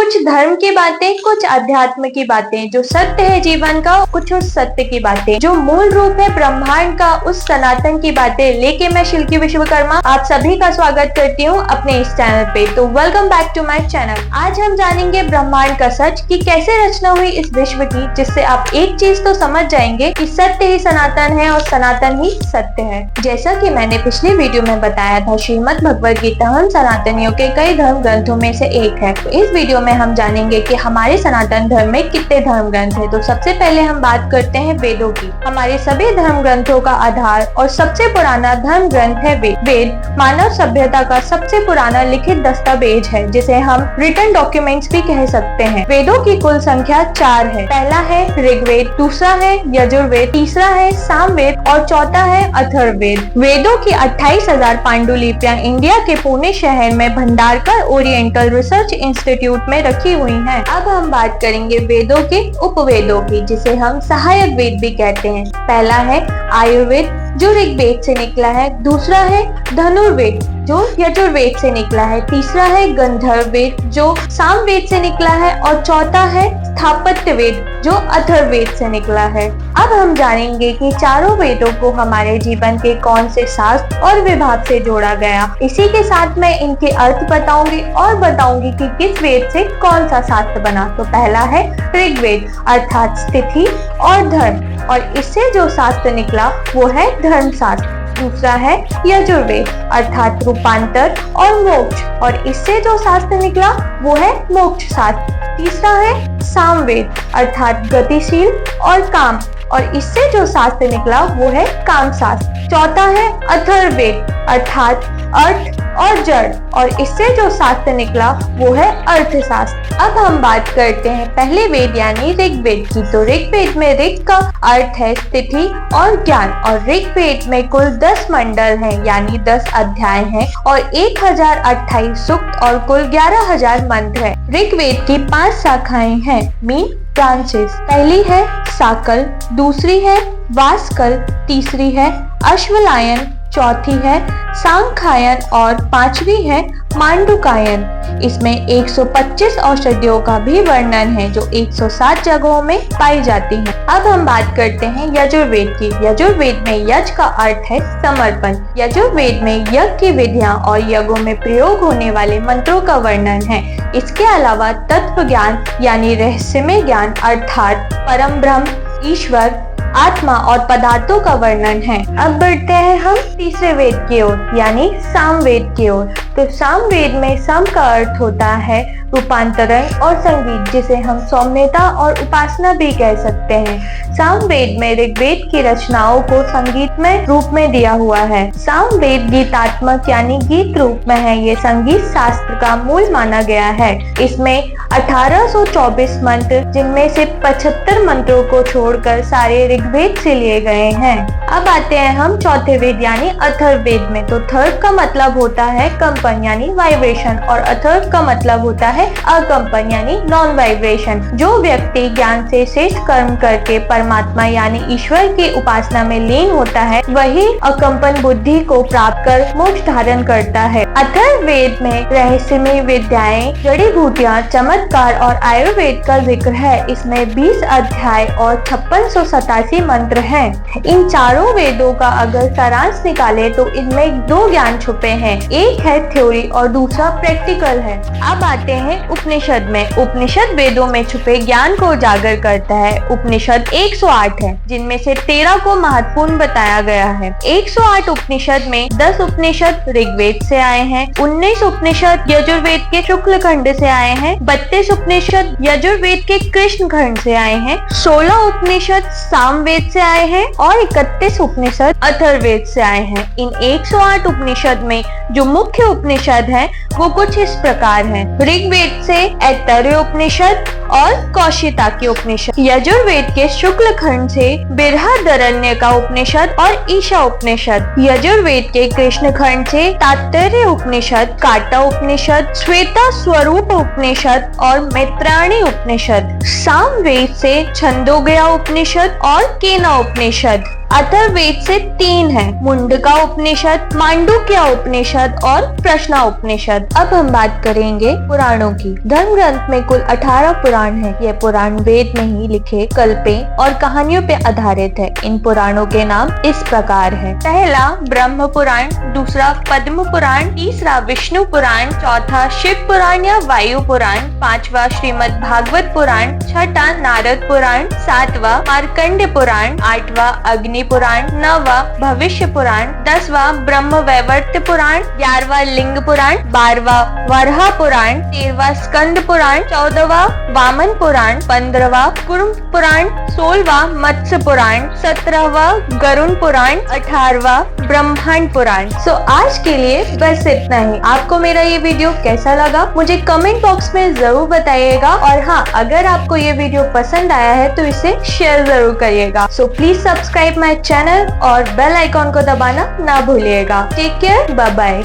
कुछ धर्म की बातें, कुछ अध्यात्म की बातें, जो सत्य है जीवन का, कुछ उस सत्य की बातें, जो मूल रूप है ब्रह्मांड का, उस सनातन की बातें लेके मैं शिल्की विश्वकर्मा आप सभी का स्वागत करती हूँ अपने इस चैनल पे। तो welcome back to my channel. आज हम जानेंगे ब्रह्मांड का सच कि कैसे रचना हुई इस विश्व की, जिससे आप एक चीज तो समझ जाएंगे कि सत्य ही सनातन है और सनातन ही सत्य है। जैसा कि मैंने पिछली वीडियो में बताया था, श्रीमद् भगवद गीता हम सनातनियों के कई धर्म ग्रंथों में से एक है। तो इस वीडियो में हम जानेंगे कि हमारे सनातन धर्म में कितने धर्म ग्रंथ है। तो सबसे पहले हम बात करते हैं वेदों की। हमारे सभी धर्म ग्रंथों का आधार और सबसे पुराना धर्म ग्रंथ है वेद। वेद मानव सभ्यता का सबसे पुराना लिखित दस्तावेज है, जिसे हम रिटन डॉक्यूमेंट्स भी कह सकते हैं। वेदों की कुल संख्या 4 है। पहला है ऋग्वेद, दूसरा है यजुर्वेद, तीसरा है सामवेद और चौथा है अथर्ववेद। वेदों की 28,000 पांडुलिपियां इंडिया के पुणे शहर में भंडारकर ओरिएंटल रिसर्च इंस्टीट्यूट में रखी हुई हैं। अब हम बात करेंगे वेदों के उपवेदों की, जिसे हम सहायक वेद भी कहते हैं। पहला है आयुर्वेद, जो ऋग्वेद से निकला है, दूसरा है धनुर्वेद, जो यजुर्वेद से निकला है, तीसरा है गंधर्व वेद, जो सामवेद से निकला है, और चौथा है स्थापत्य वेद, जो अथर्ववेद से निकला है। अब हम जानेंगे कि चारों वेदों को हमारे जीवन के कौन से शास्त्र और विभाग से जोड़ा गया। इसी के साथ मैं इनके अर्थ बताऊंगी और बताऊंगी कि किस वेद से कौन सा शास्त्र बना। तो पहला है ऋग्वेद, अर्थात स्थिति और धर्म, और इससे जो शास्त्र निकला वो है धर्मशास्त्र। दूसरा है यजुर्वेद, अर्थात रूपांतर और मोक्ष, और इससे जो शास्त्र निकला वो है मोक्ष शास्त्र। तीसरा है सामवेद, अर्थात गतिशील और काम, और इससे जो शास्त्र निकला वो है काम शास्त्र। चौथा है अथर्ववेद, अर्थात अर्थ और जड़, और इससे जो शास्त्र निकला वो है अर्थशास्त्र। अब हम बात करते हैं पहले वेद यानी ऋग्वेद की। तो ऋग्वेद में ऋग का अर्थ है स्थिति और ज्ञान, और ऋग्वेद में कुल 10 मंडल हैं, यानी 10 अध्याय हैं, और 1028 सूक्त और कुल 11,000 मंत्र है। ऋग्वेद की 5 शाखाएं हैं, मीन ब्रांचेस। पहली है साकल, दूसरी है वासकल, तीसरी है अश्वलायन, चौथी है सांख्यायन और पांचवी है मांडुकायन। इसमें 125 औषधियों का भी वर्णन है, जो 107 जगहों में पाई जाती हैं। अब हम बात करते हैं यजुर्वेद की। यजुर्वेद में यज का अर्थ है समर्पण। यजुर्वेद में यज्ञ की विधियां और यज्ञों में प्रयोग होने वाले मंत्रों का वर्णन है। इसके अलावा तत्व ज्ञान यानी रहस्यमय ज्ञान, अर्थात परम ब्रह्म, ईश्वर, आत्मा और पदार्थों का वर्णन है। अब बढ़ते हैं हम तीसरे वेद की ओर, यानी सामवेद की ओर। तो सामवेद में सम का अर्थ होता है रूपांतरण और संगीत, जिसे हम सौम्यता और उपासना भी कह सकते हैं। सामवेद में ऋग्वेद की रचनाओं को संगीतमय रूप में दिया हुआ है। सामवेद गीतात्मक यानी गीत रूप में है। ये संगीत शास्त्र का मूल माना गया है। इसमें 1824 मंत्र, जिनमें से 75 मंत्रों को छोड़कर सारे ऋग्वेद से लिए गए हैं। अब आते हैं हम चौथे वेद यानी अथर्ववेद में। तो थर्व का मतलब होता है कंपन यानी वाइब्रेशन, और अथर्व का मतलब होता है अकंपन यानी नॉन वाइब्रेशन। जो व्यक्ति ज्ञान से श्रेष्ठ कर्म करके परमात्मा यानी ईश्वर की उपासना में लीन होता है, वही अकंपन बुद्धि को प्राप्त कर मोक्ष धारण करता है। अथर्ववेद में रहस्यमय विद्याएं, जड़ी बूटियां, चमत्कार और आयुर्वेद का जिक्र है। इसमें 20 अध्याय और 5687 मंत्र हैं। इन चारों वेदों का अगर सारांश निकाले तो इनमें 2 ज्ञान छुपे हैं, एक है थ्योरी और दूसरा प्रैक्टिकल है। अब आते हैं उपनिषद में। उपनिषद वेदों में छुपे ज्ञान को उजागर करता है। उपनिषद 108 है, जिनमें से 13 को महत्वपूर्ण बताया गया है। 108 उपनिषद में 10 उपनिषद ऋग्वेद से आए हैं, 19 उपनिषद यजुर्वेद के शुक्ल खंड से आए हैं, 32 उपनिषद यजुर्वेद के कृष्ण खंड से आए हैं, 16 उपनिषद सामवेद से आए हैं और 31 उपनिषद अथर्ववेद से आए हैं। इन 108 उपनिषद में जो मुख्य उपनिषद हैं वो कुछ इस प्रकार हैं। ऋग्वेद से ऐतरेय उपनिषद और कौशिकी उपनिषद, यजुर्वेद के शुक्ल खंड से बृहदारण्य का उपनिषद और ईशा उपनिषद, यजुर्वेद के कृष्ण खंड से तात्पर्य उपनिषद, काटा उपनिषद, श्वेता स्वरूप उपनिषद और मैत्रायणी उपनिषद, सामवेद से छंदोग्य उपनिषद और केना उपनिषद। अथर्ववेद से 3 है, मुंडका उपनिषद, मांडुक्य उपनिषद और प्रश्ना उपनिषद। अब हम बात करेंगे पुराणों की। धर्म ग्रंथ में कुल 18 पुराण है। ये पुराण वेद में ही लिखे कल्पों और कहानियों पे आधारित है। इन पुराणों के नाम इस प्रकार है। पहला ब्रह्म पुराण, दूसरा पद्म पुराण, तीसरा विष्णु पुराण, चौथा शिव पुराण या वायु पुराण, पांचवा श्रीमद् भागवत पुराण, छठा नारद पुराण, सातवां मार्कंड पुराण, आठवां अग्नि पुराण, नौवां भविष्य पुराण, 10वां ब्रह्म वैवर्त पुराण, 11वां लिंग पुराण, 12वां वराह पुराण, 13वां स्कंद पुराण, 14वां वामन पुराण, 15वां कुर्म पुराण, 16वां मत्स्य पुराण, 17वां गरुण पुराण, 18वां ब्रह्मांड पुराण। आज के लिए बस इतना ही। आपको मेरा ये वीडियो कैसा लगा मुझे कमेंट बॉक्स में जरूर बताइएगा, और हाँ, अगर आपको ये वीडियो पसंद आया है तो इसे शेयर जरूर करिएगा। प्लीज सब्सक्राइब माई चैनल और बेल आइकॉन को दबाना ना भूलिएगा। Take care, bye bye.